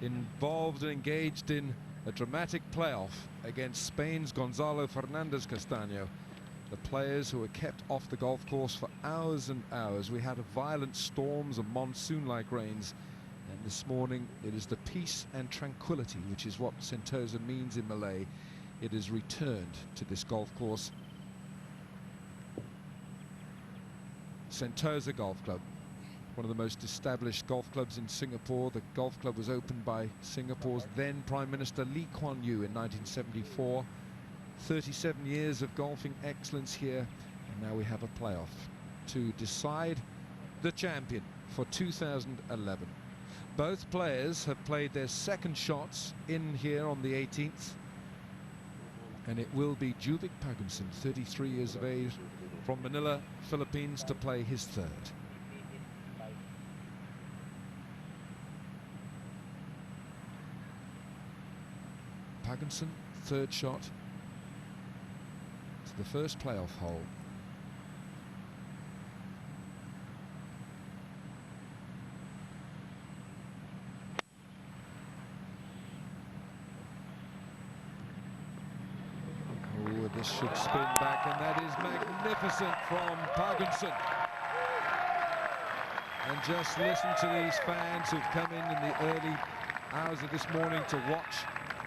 involved and engaged in a dramatic playoff against Spain's Gonzalo Fernandez-Castaño. The players who were kept off the golf course for hours and hours. We had violent storms and monsoon-like rains, and this morning it is the peace and tranquility, which is what Sentosa means in Malay. It is returned to this golf course. Sentosa Golf Club, one of the most established golf clubs in Singapore. The golf club was opened by Singapore's then Prime Minister Lee Kuan Yew in 1974. 37 years of golfing excellence here, and now we have a playoff to decide the champion for 2011. Both players have played their second shots in here on the 18th, and it will be Juvic Pagunsan, 33 years of age, from Manila, Philippines, to play his third. Pagunsan, third shot to the first playoff hole. Oh, this should spin back, and that is magnificent from Pagunsan. And just listen to these fans who've come in the early hours of this morning to watch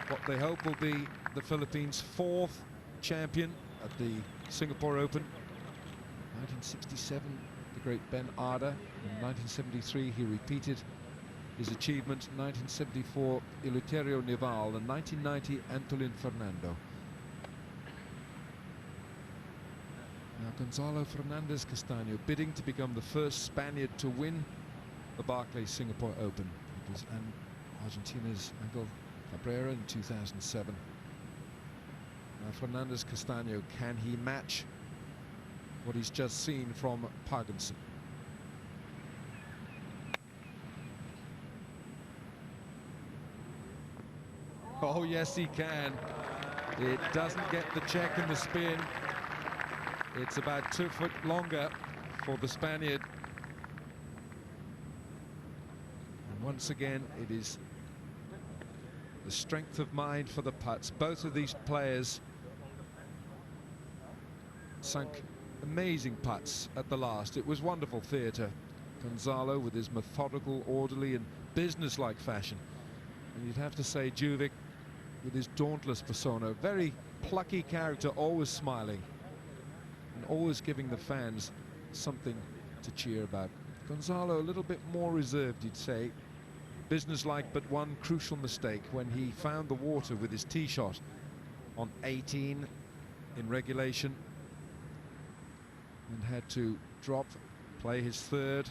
what they hope will be the Philippines' fourth champion at the Singapore Open. 1967, the great Ben Arda. In 1973, he repeated his achievement. 1974, Eleuterio Nival, and 1990, Antolin Fernando. Now Gonzalo Fernandez-Castaño bidding to become the first Spaniard to win the Barclays Singapore Open. It was Argentina's Angel Cabrera in 2007. Now Fernandez-Castaño, can he match what he's just seen from Pagunsan? Oh yes, he can. It doesn't get the check and the spin. It's about 2 foot longer for the Spaniard. And once again, it is the strength of mind for the putts. Both of these players sunk amazing putts at the last. It was wonderful theatre. Gonzalo with his methodical, orderly and business-like fashion. And you'd have to say Juvic with his dauntless persona. Very plucky character, always smiling and always giving the fans something to cheer about. Gonzalo a little bit more reserved, you'd say. Businesslike, but one crucial mistake when he found the water with his tee shot on 18 in regulation and had to drop, play his third.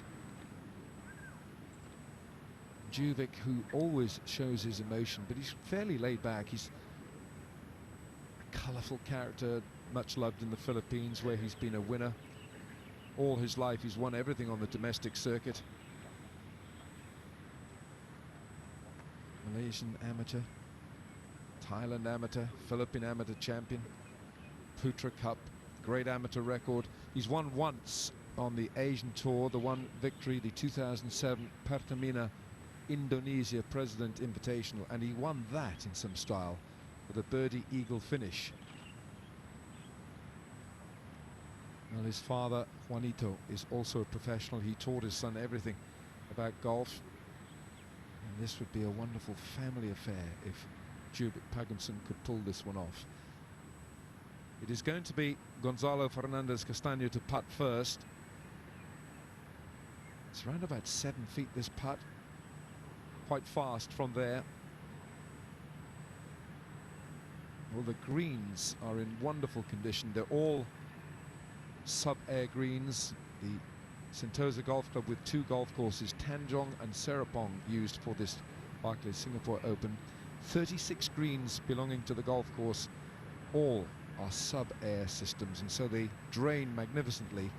Juvic, who always shows his emotion, but he's fairly laid back. He's a colourful character, much loved in the Philippines, where he's been a winner all his life. He's won everything on the domestic circuit. Malaysian amateur, Thailand amateur, Philippine amateur champion, Putra Cup, great amateur record. He's won once on the Asian Tour, the one victory, the 2007 Pertamina Indonesia President Invitational, and he won that in some style with a birdie eagle finish. Well, his father, Juanito, is also a professional. He taught his son everything about golf. And this would be a wonderful family affair if Juvic Pagunsan could pull this one off. It is going to be Gonzalo Fernandez-Castaño to putt first. It's around about 7 feet, this putt. Quite fast from there. Well, the greens are in wonderful condition. They're all sub-air greens. The Sentosa Golf Club with 2 golf courses, Tanjong and Serapong, used for this Barclays Singapore Open. 36 greens belonging to the golf course, all are sub-air systems, and so they drain magnificently.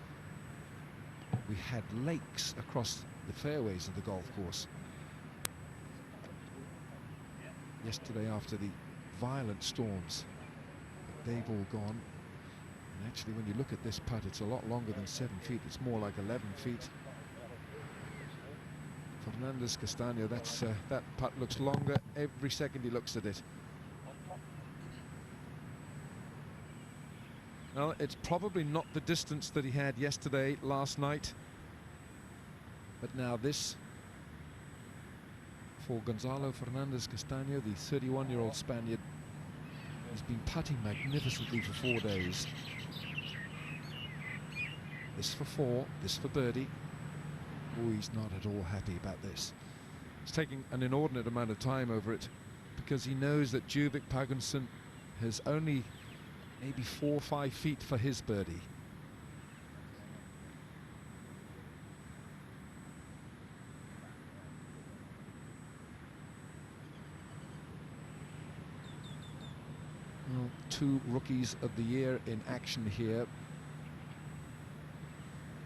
We had lakes across the fairways of the golf course yesterday after the violent storms, but they've all gone. And actually, when you look at this putt, it's a lot longer than 7 feet. It's more like 11 feet. Fernandez-Castaño, that putt looks longer every second he looks at it. Well, it's probably not the distance that he had yesterday, last night. But now this for Gonzalo Fernandez-Castaño, the 31-year-old Spaniard. He's been putting magnificently for 4 days. This for 4, this for birdie. Oh, he's not at all happy about this. He's taking an inordinate amount of time over it because he knows that Juvic Pagunsan has only maybe 4 or 5 feet for his birdie. Well, 2 rookies of the year in action here.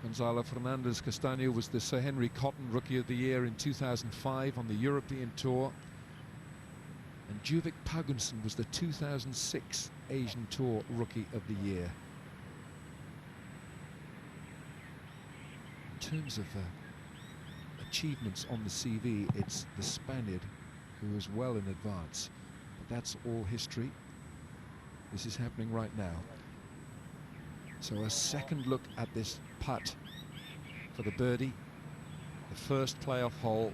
Gonzalo Fernandez-Castaño was the Sir Henry Cotton Rookie of the Year in 2005 on the European Tour. And Juvic Pagunsan was the 2006 Asian Tour Rookie of the Year. In terms of achievements on the CV, it's the Spaniard who is well in advance. But that's all history. This is happening right now. So a second look at this putt for the birdie. The first playoff hole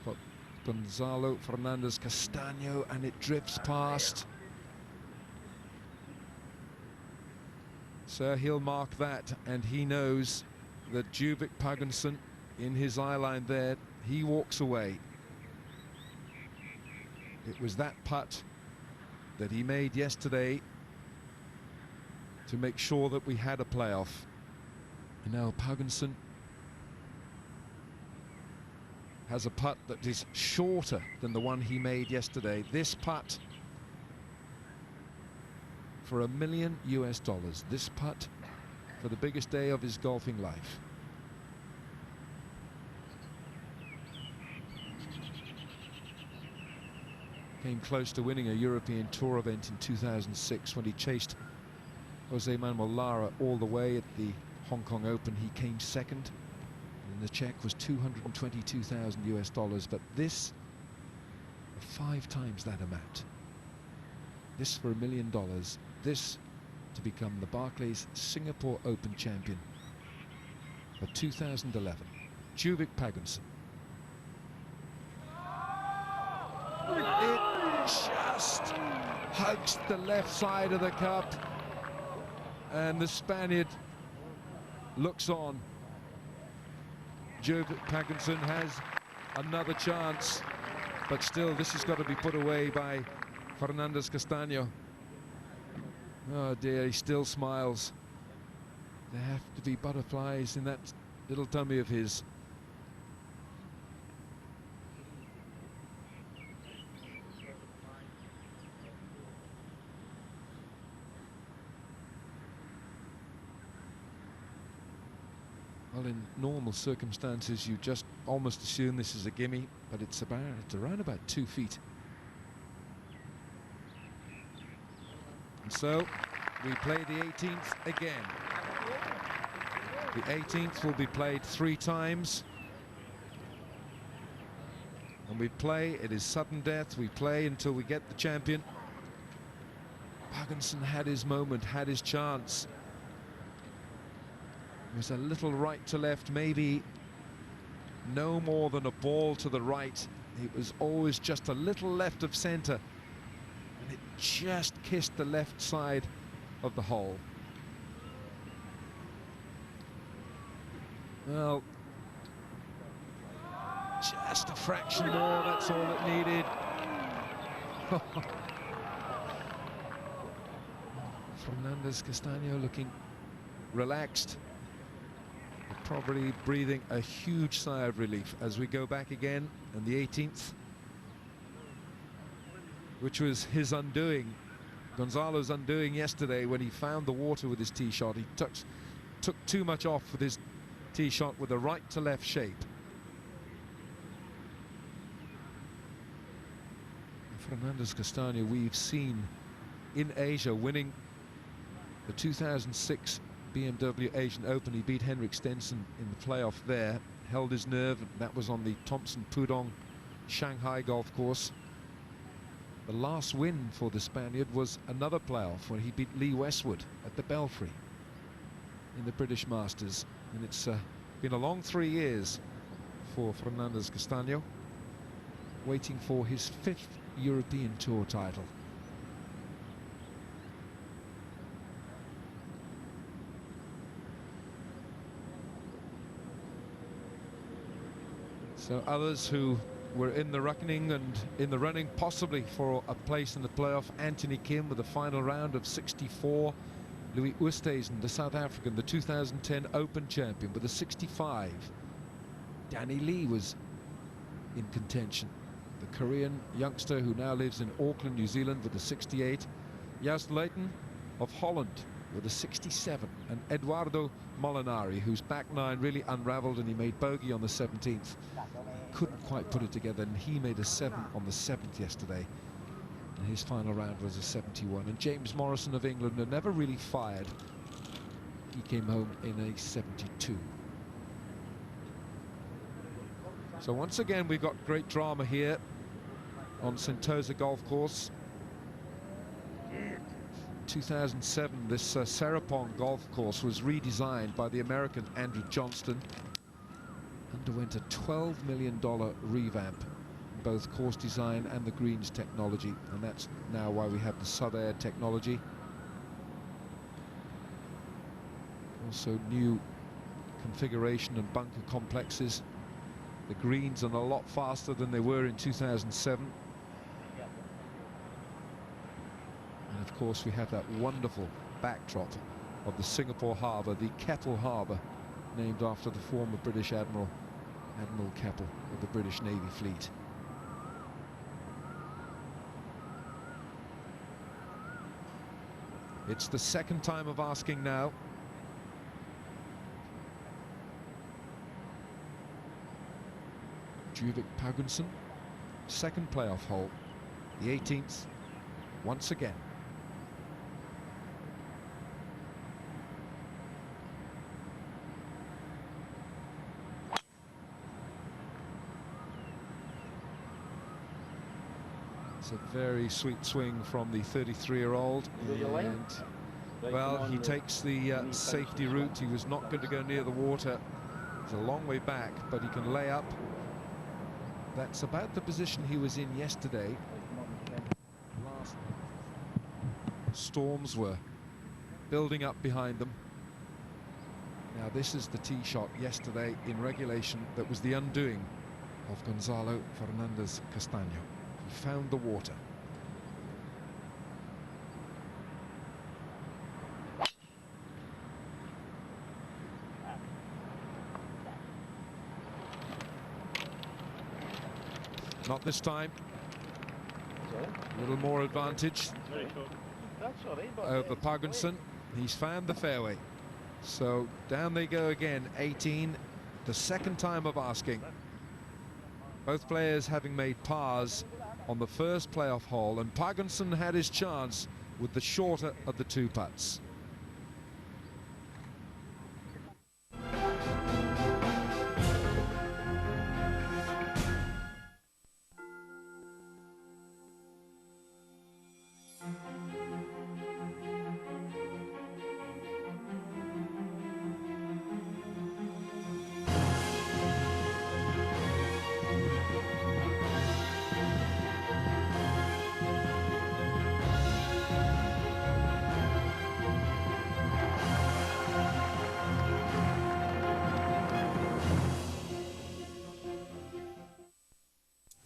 for Gonzalo Fernandez-Castaño, and it drifts past. So he'll mark that, and he knows that Juvic Pagunsan in his eye line there, he walks away. It was that putt that he made yesterday to make sure that we had a playoff. And now Pagunsan has a putt that is shorter than the one he made yesterday. This putt for $1 million US. This putt for the biggest day of his golfing life. Came close to winning a European Tour event in 2006 when he chased Jose Manuel Lara all the way at the Hong Kong Open. He came second, and the check was $222,000 US. But this, 5 times that amount. This for $1 million. This to become the Barclays Singapore Open champion for 2011. Juvic Pagunsan. It just hugs the left side of the cup, and the Spaniard looks on. Juvic Pagunsan has another chance, but still this has got to be put away by Fernandez-Castaño. Oh dear, he still smiles. There have to be butterflies in that little tummy of his. Well, in normal circumstances, you just almost assume this is a gimme, but it's around about 2 feet. And so we play the 18th again. The 18th will be played 3 times. And we play, it is sudden death. We play until we get the champion. Pagunsan had his moment, had his chance. It was a little right to left, maybe no more than a ball to the right. It was always just a little left of centre, and it just kissed the left side of the hole. Well, just a fraction more, that's all it needed. Fernandez-Castaño looking relaxed, probably breathing a huge sigh of relief as we go back again. And the 18th, which was his undoing, Gonzalo's undoing yesterday when he found the water with his tee shot. He took too much off with his tee shot with a right to left shape. Fernandez-Castaño, we've seen in Asia winning the 2006 BMW Asian Open. He beat Henrik Stenson in the playoff there. held his nerve, and that was on the Thompson Pudong Shanghai golf course. The last win for the Spaniard was another playoff when he beat Lee Westwood at the Belfry in the British Masters. And it's been a long 3 years for Fernandez-Castaño, waiting for his 5th European Tour title. So others who were in the reckoning and in the running possibly for a place in the playoff: Anthony Kim with the final round of 64, Louis Oosthuizen, the South African, the 2010 Open champion, with a 65. Danny Lee was in contention, the Korean youngster who now lives in Auckland, New Zealand, with a 68. Joost Luiten of Holland with a 67, and Eduardo Molinari, whose back nine really unraveled, and he made bogey on the 17th. Couldn't quite put it together, and he made a 7 on the 7th yesterday, and his final round was a 71. And James Morrison of England had never really fired. He came home in a 72. So once again we've got great drama here on Sentosa Golf Course. 2007, this Serapong golf course was redesigned by the American Andrew Johnston. Underwent a $12 million revamp in both course design and the greens technology, and that's now why we have the Sub-Air technology. Also new configuration and bunker complexes. The greens are a lot faster than they were in 2007. And of course we have that wonderful backdrop of the Singapore harbour, the Keppel Harbour, named after the former British Admiral Keppel of the British Navy fleet. It's the second time of asking now. Juvic Pagunsan, second playoff hole, the 18th, once again. It's a very sweet swing from the 33-year-old, and well, he takes the safety route. He was not going to go near the water. It's a long way back, but he can lay up. That's about the position he was in yesterday. Last storms were building up behind them. Now this is the tee shot yesterday in regulation that was the undoing of Gonzalo Fernandez-Castaño. He found the water. Not this time. A little more advantage over Pagunsan. He's found the fairway. So down they go again, 18. The second time of asking. Both players having made pars on the first playoff hole, and Pagunsan had his chance with the shorter of the two putts.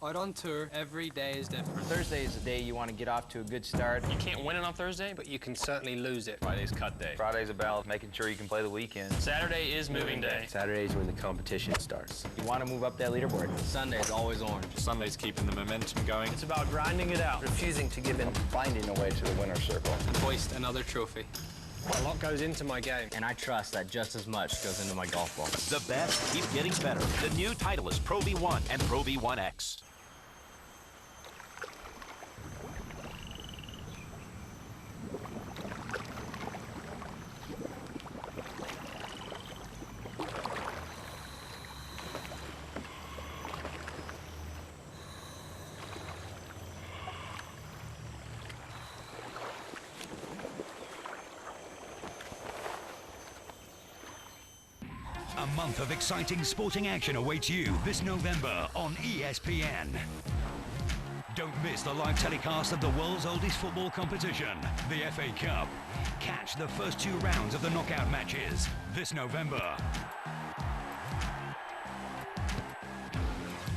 Out on tour, every day is different. Thursday is the day you want to get off to a good start. You can't win it on Thursday, but you can certainly lose it. Friday's cut day. Friday's about making sure you can play the weekend. Saturday is moving day. Saturday's where the competition starts. You want to move up that leaderboard. Sunday is always orange. Sunday's keeping the momentum going. It's about grinding it out, Refusing to give in. Finding a way to the winner's circle. and hoist another trophy. A lot goes into my game. And I trust that just as much goes into my golf ball. The best keep getting better. The new Titleist Pro V1 and Pro V1X. A month of exciting sporting action awaits you this November on ESPN. Don't miss the live telecast of the world's oldest football competition, the FA Cup. Catch the first 2 rounds of the knockout matches this November.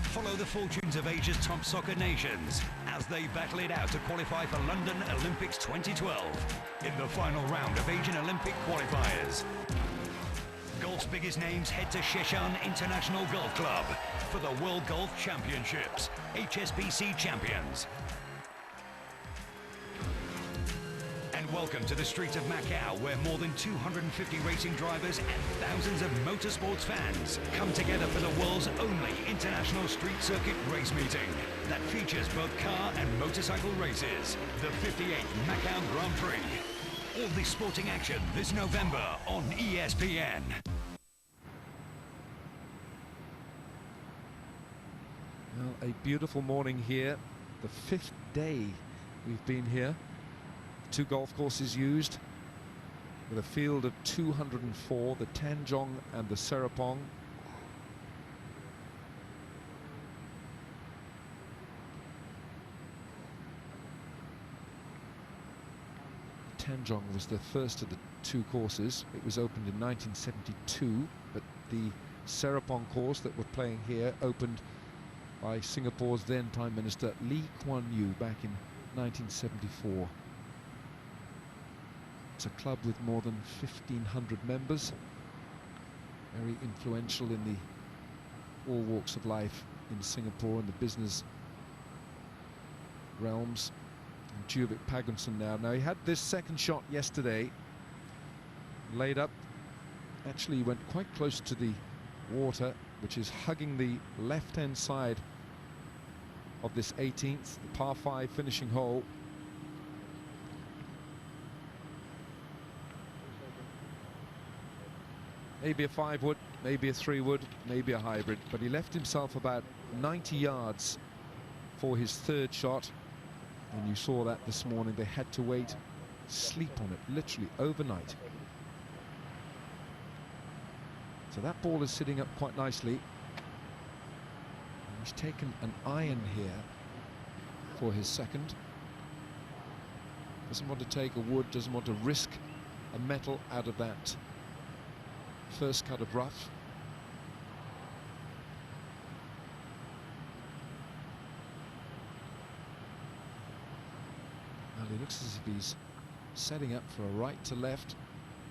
Follow the fortunes of Asia's top soccer nations as they battle it out to qualify for London Olympics 2012 in the final round of Asian Olympic qualifiers. Golf's biggest names head to Sheshan International Golf Club for the World Golf Championships, HSBC champions. And welcome to the streets of Macau, where more than 250 racing drivers and thousands of motorsports fans come together for the world's only international street circuit race meeting that features both car and motorcycle races, the 58th Macau Grand Prix. All this sporting action this November on ESPN. Well, a beautiful morning here. The 5th day we've been here. 2 golf courses used with a field of 204, the Tanjong and the Serapong. Tanjong was the first of the 2 courses. It was opened in 1972, but the Serapong course that we're playing here opened by Singapore's then Prime Minister Lee Kuan Yew back in 1974. It's a club with more than 1,500 members, very influential in the all walks of life in Singapore and the business realms. And Juvic Pagunsan now he had this second shot yesterday, laid up, actually went quite close to the water, which is hugging the left-hand side of this 18th, the par 5 finishing hole. Maybe a 5-wood, maybe a 3-wood, maybe a hybrid, but he left himself about 90 yards for his 3rd shot, and you saw that this morning. They had to wait, sleep on it, literally overnight. So that ball is sitting up quite nicely. And he's taken an iron here for his 2nd. Doesn't want to take a wood, doesn't want to risk a metal out of that first cut of rough. Well, he looks as if he's setting up for a right to left,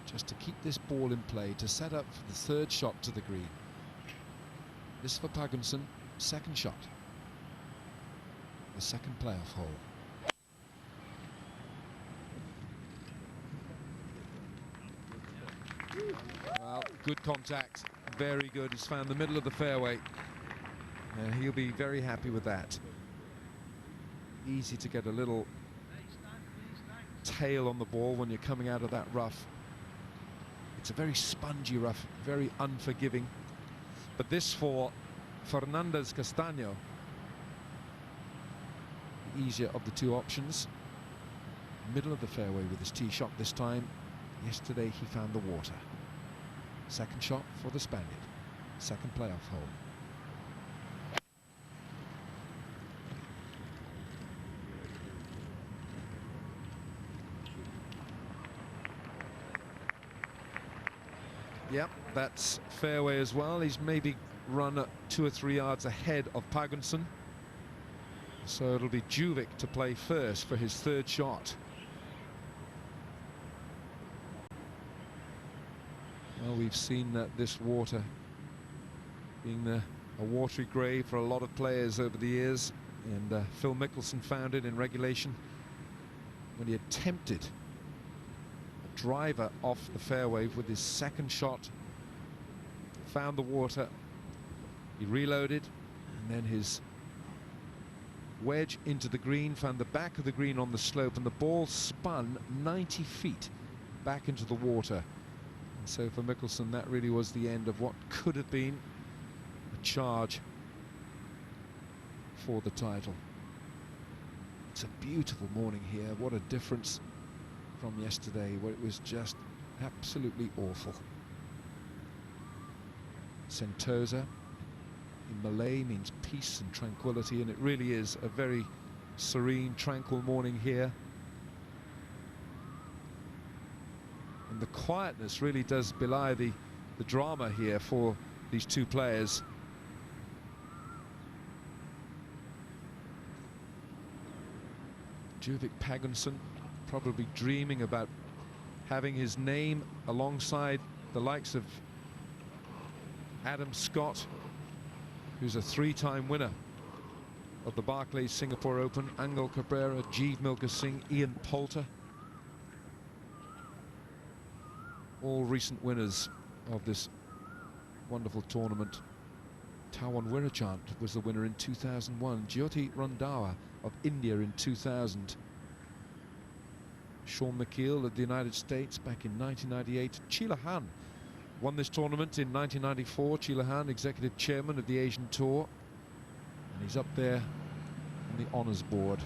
just to keep this ball in play, to set up for the 3rd shot to the green. This for Pagunsan, 2nd shot, the 2nd playoff hole. Well, good contact, very good. He's found the middle of the fairway, and he'll be very happy with that. Easy to get a little tail on the ball when you're coming out of that rough. It's a very spongy rough, very unforgiving. But this for Fernandez-Castaño, the easier of the 2 options. Middle of the fairway with his tee shot this time. Yesterday he found the water. 2nd shot for the Spaniard, 2nd playoff hole. Yep, that's fairway as well. He's maybe run 2 or 3 yards ahead of Pagunsan. So it'll be Juvic to play first for his 3rd shot. Well, we've seen this water being a watery grave for a lot of players over the years, and Phil Mickelson found it in regulation when he attempted a driver off the fairway with his 2nd shot, found the water, he reloaded, and then his wedge into the green, found the back of the green on the slope, and the ball spun 90 feet back into the water. So for Mickelson, that really was the end of what could have been a charge for the title. It's a beautiful morning here. What a difference from yesterday, where it was just absolutely awful. Sentosa in Malay means peace and tranquility, and it really is a very serene, tranquil morning here. And the quietness really does belie the drama here for these two players. Juvic Pagunsan probably dreaming about having his name alongside the likes of Adam Scott, who's a three-time winner of the Barclays Singapore Open, Angel Cabrera, Jeev Milka Singh, Ian Poulter. All recent winners of this wonderful tournament. Tawan Wirajant was the winner in 2001. Jyoti Randhawa of India in 2000. Sean McKeel of the United States back in 1998. Sheila Han won this tournament in 1994. Sheila Han, executive chairman of the Asian Tour. And he's up there on the honours board.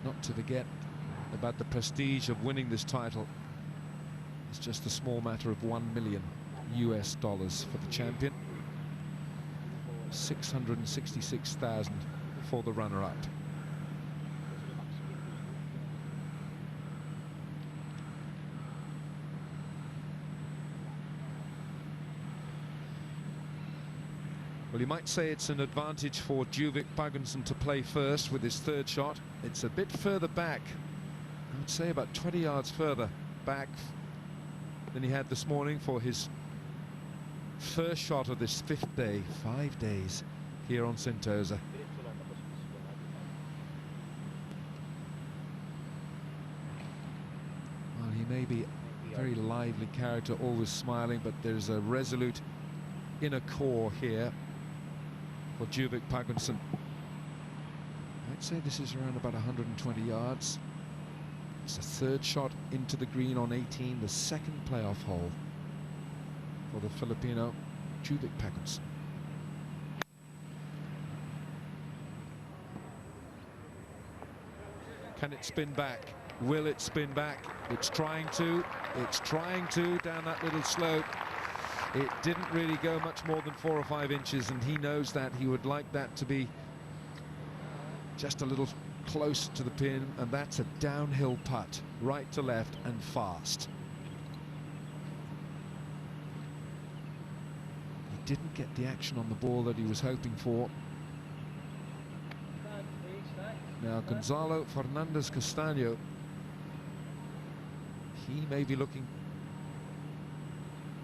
Not to forget about the prestige of winning this title. It's just a small matter of $1 million US for the champion. 666,000 for the runner-up. Well, you might say it's an advantage for Juvic Pagunsan to play first with his third shot. It's a bit further back, I would say about 20 yards further back than he had this morning for his first shot of this fifth day, 5 days here on Sentosa. Well, he may be a very lively character, always smiling, but there's a resolute inner core here for Juvic Pagunsan. I'd say this is around about 120 yards. It's a third shot into the green on 18, the second playoff hole for the Filipino Juvic Pagunsan. Can it spin back? Will it spin back? It's trying to down that little slope. It didn't really go much more than 4 or 5 inches, and he knows that. He would like that to be just a little close to the pin, and that's a downhill putt, right to left and fast. He didn't get the action on the ball that he was hoping for. Now Gonzalo Fernandez-Castaño, he may be looking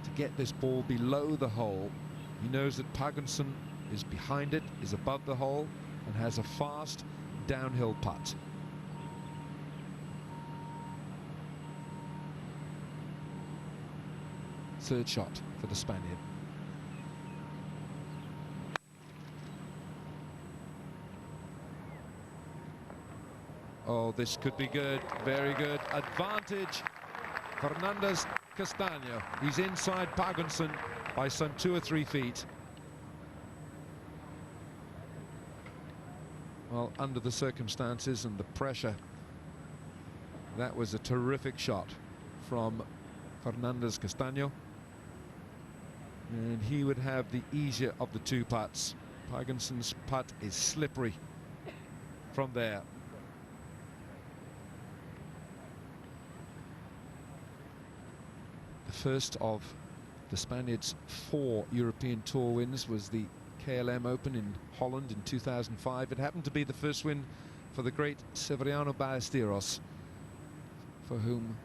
to get this ball below the hole. He knows that Pagunsan is behind it, is above the hole, and has a fast downhill putt. Third shot for the Spaniard. Oh, this could be good, very good. Advantage, Fernandez-Castaño. He's inside Pagunsan by some 2 or 3 feet. Well, under the circumstances and the pressure, that was a terrific shot from Fernandez-Castaño. And he would have the easier of the 2 putts. Pagunsan's putt is slippery from there. The first of the Spaniards' 4 European Tour wins was the KLM Open in Holland in 2005. It happened to be the first win for the great Severiano Ballesteros, for whom,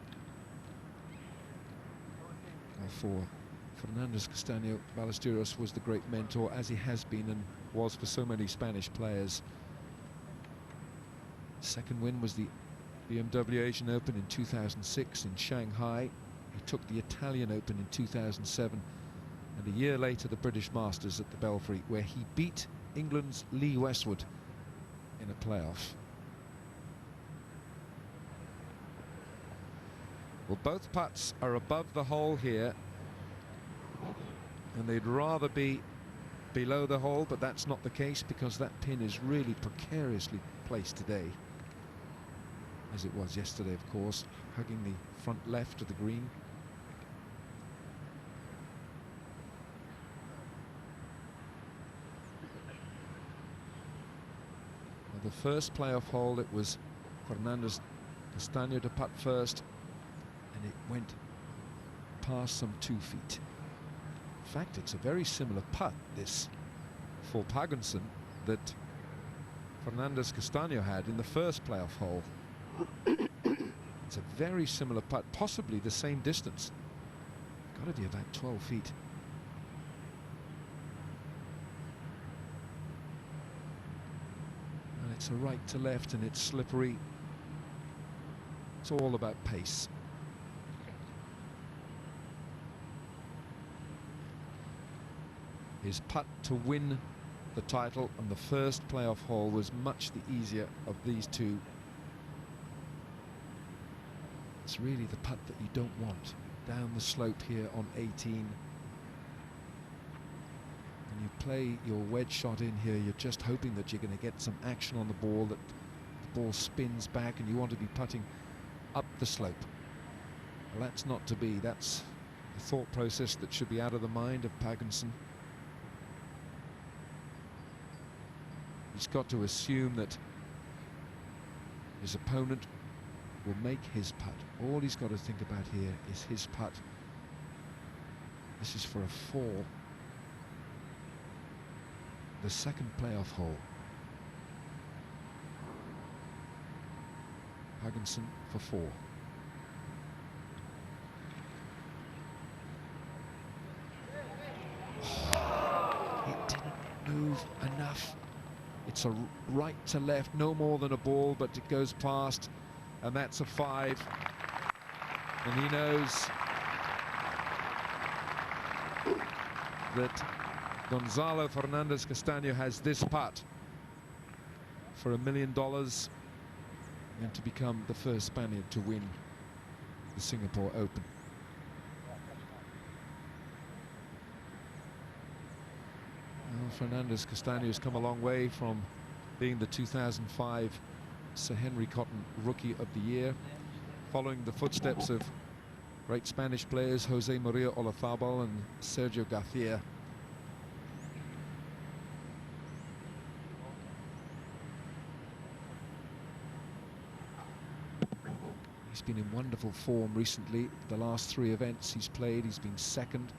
well, for Fernandez-Castaño, Ballesteros was the great mentor, as he has been and was for so many Spanish players. Second win was the BMW Asian Open in 2006 in Shanghai. He took the Italian Open in 2007, and a year later the British Masters at the Belfry, where he beat England's Lee Westwood in a playoff. Well, both putts are above the hole here, and they'd rather be below the hole, but that's not the case because that pin is really precariously placed today, as it was yesterday, of course, hugging the front left of the green. Well, the first playoff hole, it was Fernandez-Castaño to putt first, and it went past some 2 feet. In fact, it's a very similar putt, this, for Pagunsan, that Fernandez-Castaño had in the first playoff hole. It's a very similar putt, possibly the same distance. Got to be about 12 feet. And it's a right to left, and it's slippery. It's all about pace. His putt to win the title on the first playoff hole was much the easier of these two. It's really the putt that you don't want down the slope here on 18. When you play your wedge shot in here, you're just hoping that you're going to get some action on the ball, that the ball spins back, and you want to be putting up the slope. Well, that's not to be. That's the thought process that should be out of the mind of Pagunsan. He's got to assume that his opponent will make his putt. All he's got to think about here is his putt. This is for a 4. The second playoff hole. Pagunsan for 4. It didn't move enough. It's a right to left, no more than a ball, but it goes past, and that's a 5. And he knows that Gonzalo Fernandez-Castaño has this putt for $1 million and to become the first Spaniard to win the Singapore Open. Fernandez-Castaño has come a long way from being the 2005 Sir Henry Cotton Rookie of the Year, following the footsteps of great Spanish players Jose Maria Olazabal and Sergio Garcia. He's been in wonderful form recently. The last 3 events he's played, he's been second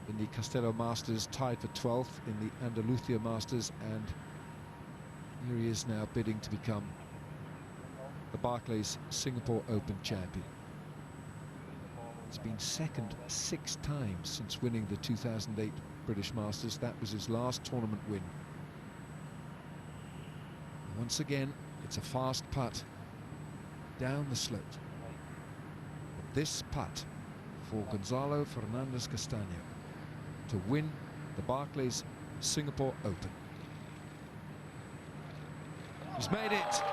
in the Castello Masters, tied for 12th in the Andalusia Masters, and here he is now bidding to become the Barclays Singapore Open champion. He's been second 6 times since winning the 2008 British Masters. That was his last tournament win. And once again, it's a fast putt down the slope. But this putt for Gonzalo Fernandez-Castaño to win the Barclays Singapore Open. He's made it.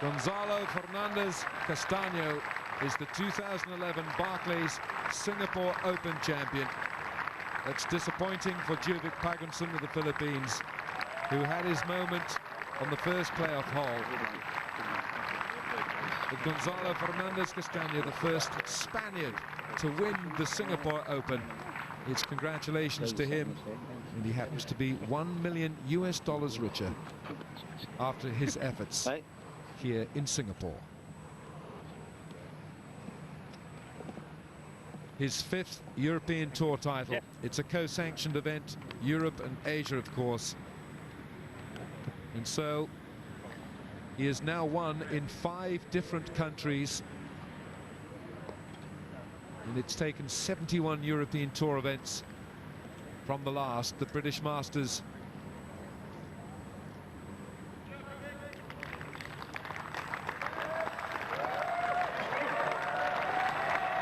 Gonzalo Fernandez-Castaño is the 2011 Barclays Singapore Open champion. That's disappointing for Juvic Pagunsan of the Philippines, who had his moment on the first playoff hole. But Gonzalo Fernandez-Castaño, the first Spaniard to win the Singapore Open. It's congratulations to him, and he happens to be $1 million richer after his efforts here in Singapore. His 5th European Tour title. It's a co-sanctioned event, Europe and Asia, of course. And so he has now won in 5 different countries. And it's taken 71 European Tour events from the last, the British Masters.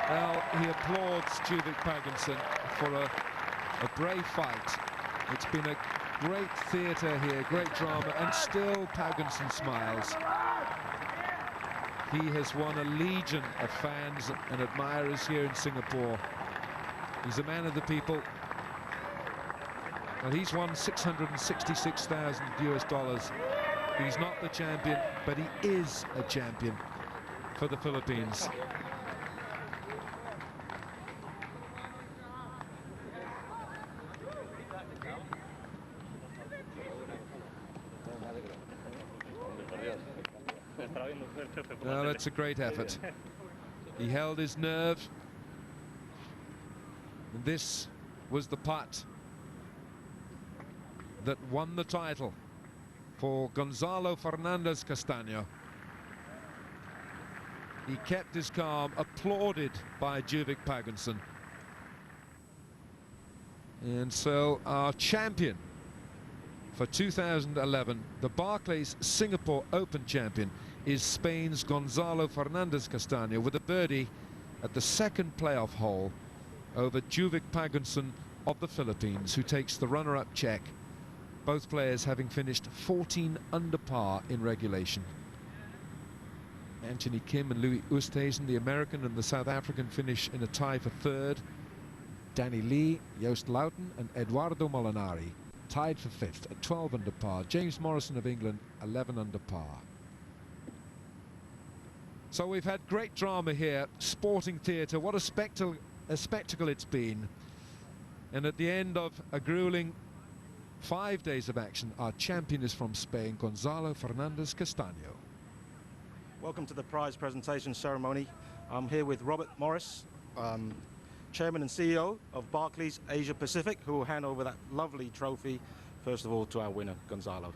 Well, he applauds Juvic Pagunsan for a brave fight. It's been a great theatre here, great drama, and still Pagunsan smiles. He has won a legion of fans and admirers here in Singapore. He's a man of the people. Well, he's won 666,000 US dollars. He's not the champion, but he is a champion for the Philippines. Well, that's a great effort. He held his nerve. And this was the putt that won the title for Gonzalo Fernandez-Castaño. He kept his calm, applauded by Juvic Pagunsan. And so our champion for 2011, the Barclays Singapore Open champion, is Spain's Gonzalo Fernandez-Castaño with a birdie at the second playoff hole over Juvic Pagunsan of the Philippines, who takes the runner-up check. Both players having finished 14 under par in regulation. Anthony Kim and Louis Oosthuizen, the American and the South African, finish in a tie for third. Danny Lee, Joost Luiten and Eduardo Molinari tied for fifth at 12 under par. James Morrison of England, 11 under par. So we've had great drama here, sporting theatre. What a spectacle it's been. And at the end of a grueling 5 days of action, our champion is from Spain, Gonzalo Fernandez-Castaño. Welcome to the prize presentation ceremony. I'm here with Robert Morris, Chairman and CEO of Barclays Asia Pacific, who will hand over that lovely trophy, first of all, to our winner, Gonzalo.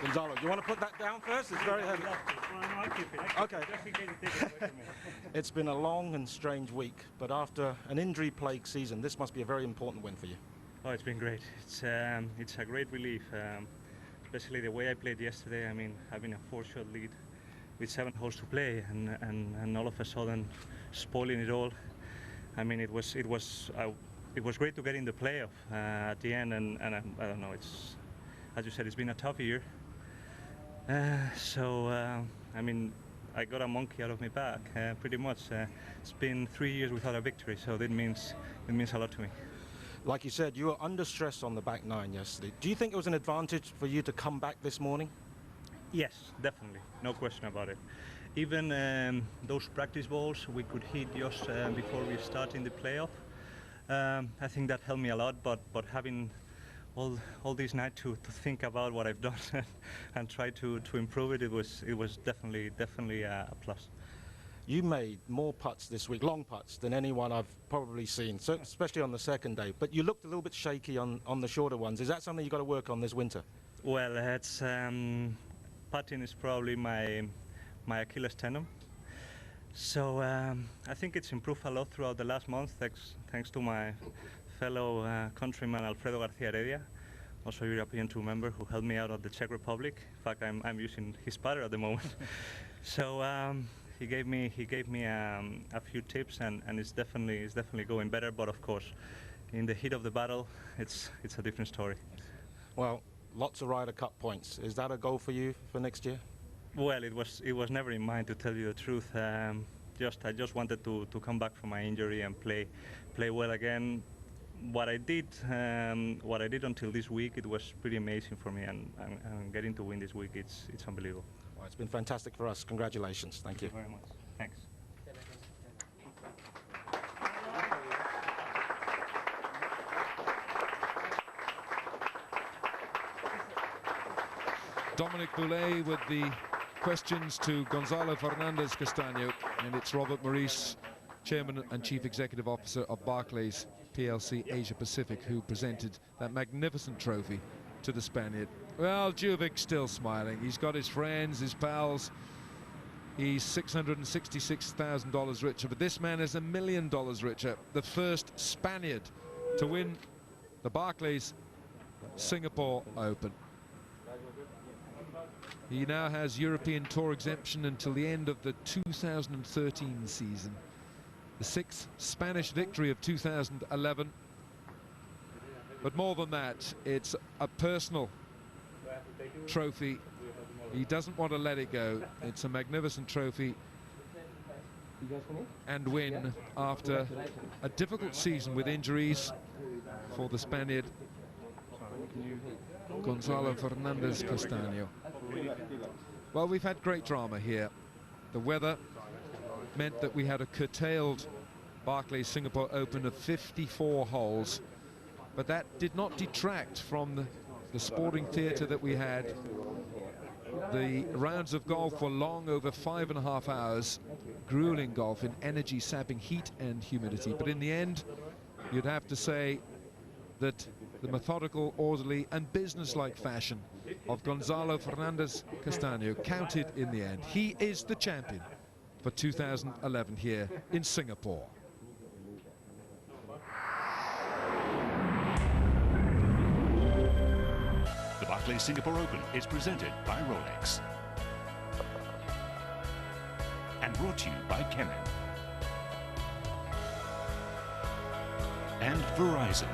Gonzalo, you want to put that down first? It's very heavy. I'll keep it. Okay. Just in case you take it away from me. It's been a long and strange week, but after an injury-plagued season, this must be a very important win for you. Oh, it's been great. It's a great relief, especially the way I played yesterday. I mean, having a 4-shot lead with 7 holes to play, and all of a sudden spoiling it all. I mean, it was great to get in the playoff at the end, and I don't know. It's, as you said, it's been a tough year. I mean, I got a monkey out of my back, pretty much. It's been 3 years without a victory, so it means a lot to me. Like you said, you were under stress on the back nine yesterday. Do you think it was an advantage for you to come back this morning? Yes, definitely, no question about it. Even those practice balls we could hit just before we start in the playoff, I think that helped me a lot, but having all this night to think about what I've done and try to improve it, it was definitely a plus. You made more putts this week, long putts, than anyone I've probably seen, so especially on the second day. But you looked a little bit shaky on the shorter ones. Is that something you've got to work on this winter? Well, it's putting is probably my Achilles tendon. So I think it's improved a lot throughout the last month, thanks to my fellow countryman Alfredo Garcia Heredia, also a European Tour member, who helped me out at the Czech Republic. In fact, I'm using his putter at the moment. So he gave me a few tips, and it's definitely going better. But of course, in the heat of the battle, it's a different story. Well, lots of Ryder Cup points. Is that a goal for you for next year? Well, it was never in mind, to tell you the truth. I just wanted to come back from my injury and play well again. What I did until this week, it was pretty amazing for me, and getting to win this week, it's unbelievable. Well, it's been fantastic for us. Congratulations. Thank you. Thank you very much. Thanks. Dominic Boulay with the questions to Gonzalo Fernandez-Castaño, and it's Robert Maurice, Chairman and Chief Executive Officer of Barclays PLC Asia Pacific, who presented that magnificent trophy to the Spaniard. Well, Juvic still smiling. He's got his friends, his pals. He's $666,000 richer, but this man is $1 million richer. The first Spaniard to win the Barclays Singapore Open. He now has European Tour exemption until the end of the 2013 season. The 6th Spanish victory of 2011. But more than that, it's a personal trophy. He doesn't want to let it go. It's a magnificent trophy and win after a difficult season with injuries for the Spaniard Gonzalo Fernandez-Castaño. Well, we've had great drama here. The weather meant that we had a curtailed Barclays Singapore Open of 54 holes, but that did not detract from the sporting theatre that we had. The rounds of golf were long, over 5.5 hours, grueling golf in energy-sapping heat and humidity. But in the end, you'd have to say that the methodical, orderly and business-like fashion of Gonzalo Fernandez-Castaño counted in the end. He is the champion for 2011 here in Singapore. The Barclays Singapore Open is presented by Rolex and brought to you by Kennen and Verizon.